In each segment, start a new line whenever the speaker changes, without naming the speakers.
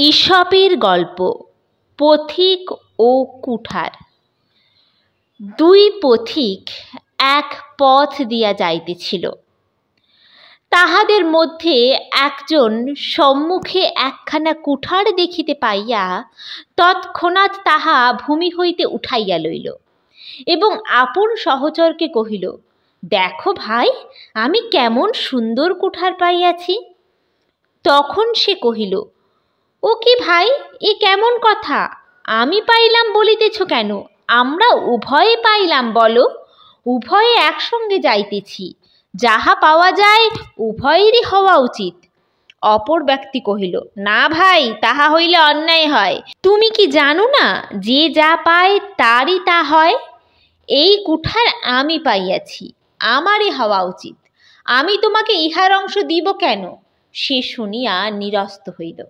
ঈশপের গল্প পথিক ও কুঠার। দুই পথিক এক পথ দিয়া যাইতেছিল। তাহাদের মধ্যে একজন সম্মুখে একখানা কুঠার দেখিতে পাইয়া তৎক্ষণাৎ তাহা ভূমি হইতে উঠাইয়া লইল এবং আপন সহচরকে কহিল, দেখো ভাই, আমি কেমন সুন্দর কুঠার পাইয়াছি। তখন সে কহিল, ও কি ভাই, এ কেমন কথা? আমি পাইলাম বলিতেছ কেন? আমরা উভয়ে পাইলাম বলো। উভয়ে একসঙ্গে যাইতেছি, যাহা পাওয়া যায় উভয়েরই হওয়া উচিত। অপর ব্যক্তি কহিল, না ভাই, তাহা হইলে অন্যায় হয়। তুমি কি জানো না যে যা পায় তারই তা হয়? এই কুঠার আমি পাইয়াছি, আমারই হওয়া উচিত। আমি তোমাকে ইহার অংশ দিব কেন? সে শুনিয়া নিরস্ত হইল।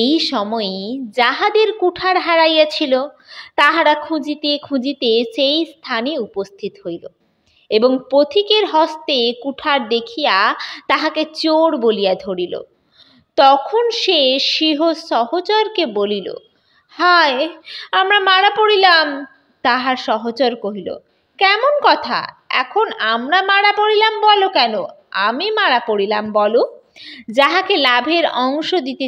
এই সময়ে যাহাদের কুঠার হারাইয়াছিল তাহারা খুঁজিতে খুঁজিতে সেই স্থানে উপস্থিত হইল এবং পথিকের হস্তে কুঠার দেখিয়া তাহাকে চোর বলিয়া ধরিল। তখন সে সিংহ সহচরকে বলিল, হায়, আমরা মারা পড়িলাম। তাহার সহচর কহিল, কেমন কথা? এখন আমরা মারা পড়িলাম বলো কেন? আমি মারা পড়িলাম বলো। যাহাকে লাভের অংশ দিতে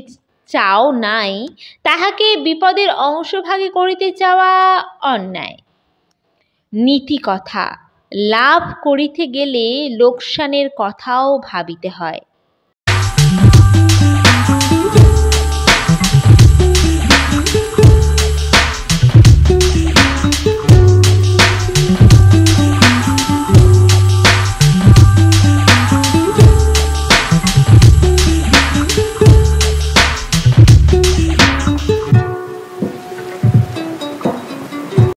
চাও নাই, তাহাকে বিপদের অংশ ভাগে করিতে চাওয়া অন্যায়। নীতি কথা, লাভ করিতে গেলে লোকসানের কথাও ভাবিতে হয়।